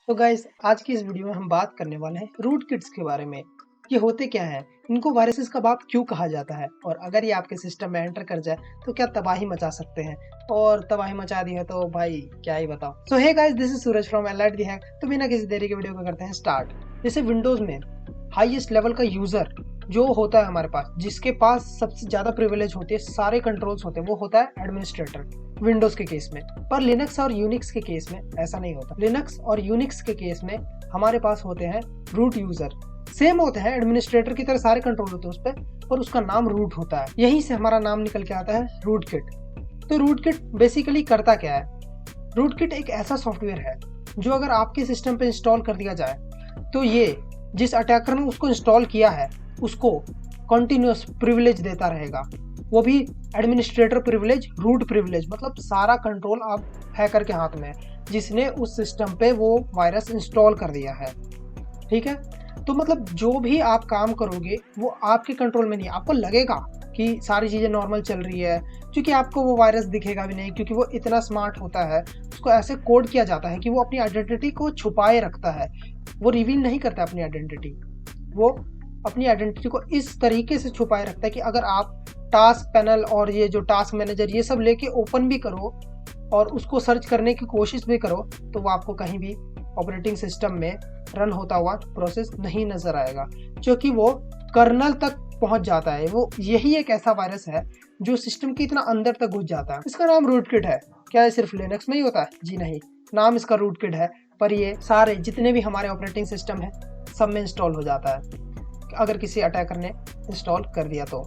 तो गाइस आज की इस वीडियो में हम बात करने वाले हैं रूट किट्स के बारे में। ये होते क्या हैं, इनको वायरसेस का बाप क्यों कहा जाता है और अगर ये आपके सिस्टम में एंटर कर जाए तो क्या तबाही मचा सकते हैं, और तबाही मचा दी है तो भाई क्या ही बताओ। So hey guys, this is Suraj from elite the hack. तो बिना किसी देरी के वीडियो को करते हैं स्टार्ट। जैसे विंडोज में हाईएस्ट लेवल का यूजर जो होता है हमारे पास, जिसके पास सबसे ज्यादा प्रिविलेज होती है, सारे कंट्रोल्स होते हैं, वो होता है एडमिनिस्ट्रेटर विंडोज के केस में। पर लिनक्स और यूनिक्स के केस में ऐसा नहीं होता। लिनक्स और यूनिक्स के केस में हमारे पास होते हैं रूट यूजर। सेम होते हैं, एडमिनिस्ट्रेटर की तरह सारे कंट्रोल होते हैं उस पर, और उसका नाम रूट होता है। यहीं से हमारा नाम निकल के आता है रूट किट। तो रूट किट बेसिकली करता क्या है? रूट किट एक ऐसा सॉफ्टवेयर है जो अगर आपके सिस्टम पे इंस्टॉल कर दिया जाए तो ये जिस अटैकर ने उसको इंस्टॉल किया है उसको कंटिन्यूअस प्रिविलेज देता रहेगा। वो भी एडमिनिस्ट्रेटर प्रिविलेज, रूट प्रिविलेज, मतलब सारा कंट्रोल आप हैकर के हाथ में है जिसने उस सिस्टम पे वो वायरस इंस्टॉल कर दिया है। ठीक है, तो मतलब जो भी आप काम करोगे वो आपके कंट्रोल में नहीं। आपको लगेगा कि सारी चीज़ें नॉर्मल चल रही है क्योंकि आपको वो वायरस दिखेगा भी नहीं, क्योंकि वो इतना स्मार्ट होता है। उसको ऐसे कोड किया जाता है कि वो अपनी आइडेंटिटी को छुपाए रखता है, वो रिवील नहीं करता अपनी आइडेंटिटी। वो अपनी आइडेंटिटी को इस तरीके से छुपाए रखता है कि अगर आप टास्क पैनल और ये जो टास्क मैनेजर ये सब लेके ओपन भी करो और उसको सर्च करने की कोशिश भी करो तो वो आपको कहीं भी ऑपरेटिंग सिस्टम में रन होता हुआ प्रोसेस नहीं नजर आएगा, क्योंकि वो कर्नल तक पहुंच जाता है। वो यही एक ऐसा वायरस है जो सिस्टम के इतना अंदर तक घुस जाता है। इसका नाम रूट किट है। क्या ये सिर्फ लिनक्स में ही होता है? जी नहीं, नाम इसका रूट किट है, पर ये सारे जितने भी हमारे ऑपरेटिंग सिस्टम है सब में इंस्टॉल हो जाता है अगर किसी अटैकर ने इंस्टॉल कर दिया तो।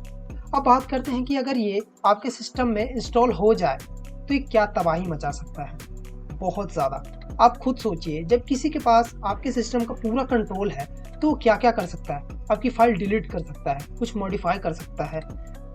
अब बात करते हैं कि अगर ये आपके सिस्टम में इंस्टॉल हो जाए तो ये क्या तबाही मचा सकता है। बहुत ज़्यादा। आप खुद सोचिए, जब किसी के पास आपके सिस्टम का पूरा कंट्रोल है तो क्या क्या कर सकता है। आपकी फाइल डिलीट कर सकता है, कुछ मॉडिफाई कर सकता है,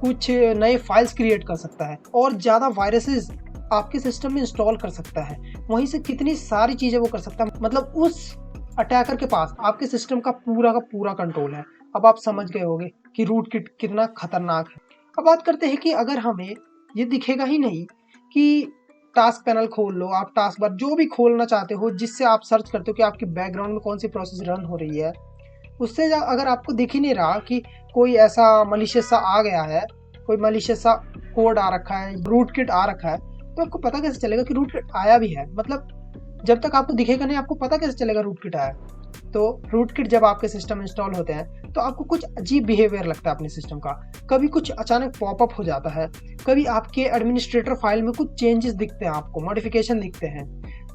कुछ नए फाइल्स क्रिएट कर सकता है, और ज़्यादा वायरसेस आपके सिस्टम में इंस्टॉल कर सकता है। वहीं से कितनी सारी चीज़ें वो कर सकता है। मतलब उस अटैकर के पास आपके सिस्टम का पूरा कंट्रोल है। अब आप समझ गए होंगे कि रूट किट कितना खतरनाक है। अब बात करते हैं कि अगर हमें ये दिखेगा ही नहीं कि टास्क पैनल खोल लो, आप टास्क बार जो भी खोलना चाहते हो जिससे आप सर्च करते हो कि आपकी बैकग्राउंड में कौन सी प्रोसेस रन हो रही है, उससे अगर आपको दिख ही नहीं रहा कि कोई ऐसा मलिशियस सा आ गया है, कोई मलिशियस सा कोड आ रखा है, रूट किट आ रखा है, तो आपको पता कैसे चलेगा कि रूट किट आया भी है? मतलब जब तक आपको दिखेगा नहीं, आपको पता कैसे चलेगा रूट किट आया? तो रूट किट जब आपके सिस्टम में इंस्टॉल होते हैं तो आपको कुछ अजीब बिहेवियर लगता है अपने सिस्टम का। कभी कुछ अचानक पॉपअप हो जाता है, कभी आपके एडमिनिस्ट्रेटर फाइल में कुछ चेंजेस दिखते हैं, आपको मॉडिफिकेशन दिखते हैं।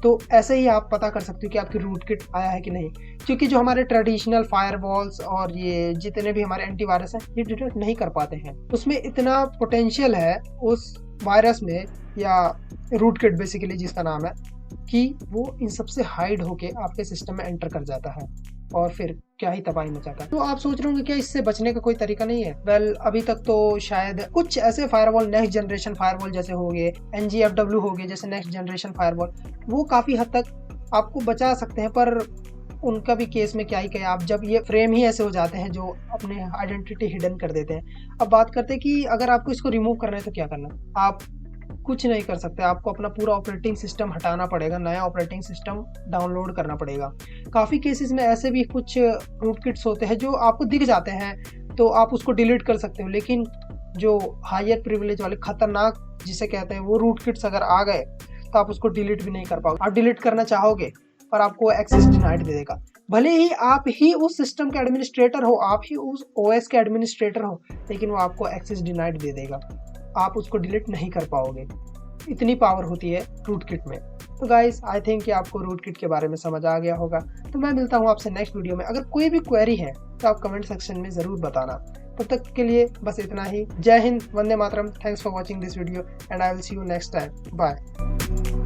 तो ऐसे ही आप पता कर सकते हो कि आपकी रूट किट आया है कि नहीं, क्योंकि जो हमारे ट्रेडिशनल फायरवॉल्स और ये जितने भी हमारे एंटीवायरस हैं ये डिटेक्ट नहीं कर पाते हैं। उसमें इतना पोटेंशियल है उस वायरस में, या रूट किट बेसिकली जिसका नाम है, कि वो इन सब से हाइड होके आपके सिस्टम में एंटर कर जाता है और फिर क्या ही तबाही मचाता है। तो आप सोच रहे होंगे क्या इससे बचने का कोई तरीका नहीं है? वेल, अभी तक तो शायद कुछ ऐसे फायरवॉल, नेक्स्ट जनरेशन फायरवॉल जैसे हो गए, NGFW हो गए जैसे नेक्स्ट जनरेशन फायरवॉल, वो काफी हद तक आपको बचा सकते हैं। पर उनका भी केस में क्या ही कहे, आप जब ये फ्रेम ही ऐसे हो जाते हैं जो अपने आइडेंटिटी हिडन कर देते हैं। अब बात करते हैं कि अगर आपको इसको रिमूव करना है तो क्या करना है। आप कुछ नहीं कर सकते, आपको अपना पूरा ऑपरेटिंग सिस्टम हटाना पड़ेगा, नया ऑपरेटिंग सिस्टम डाउनलोड करना पड़ेगा। काफ़ी केसेस में ऐसे भी कुछ रूट किट्स होते हैं जो आपको दिख जाते हैं तो आप उसको डिलीट कर सकते हो, लेकिन जो हायर प्रिविलेज वाले खतरनाक जिसे कहते हैं वो रूट किट्स अगर आ गए तो आप उसको डिलीट भी नहीं कर पाओगे। आप डिलीट करना चाहोगे पर आपको एक्सेस डिनाइड दे देगा। भले ही आप ही उस सिस्टम के एडमिनिस्ट्रेटर हो, आप ही उस OS के एडमिनिस्ट्रेटर हो, लेकिन वो आपको एक्सेस डिनाइड दे देगा, आप उसको डिलीट नहीं कर पाओगे। इतनी पावर होती है रूट किट में। तो गाइस, आई थिंक कि आपको रूट किट के बारे में समझ आ गया होगा। तो मैं मिलता हूँ आपसे नेक्स्ट वीडियो में। अगर कोई भी क्वेरी है तो आप कमेंट सेक्शन में ज़रूर बताना। तब तक के लिए बस इतना ही। Jai Hind, Vande Mataram. Thanks for watching this video and I will see you next time. Bye.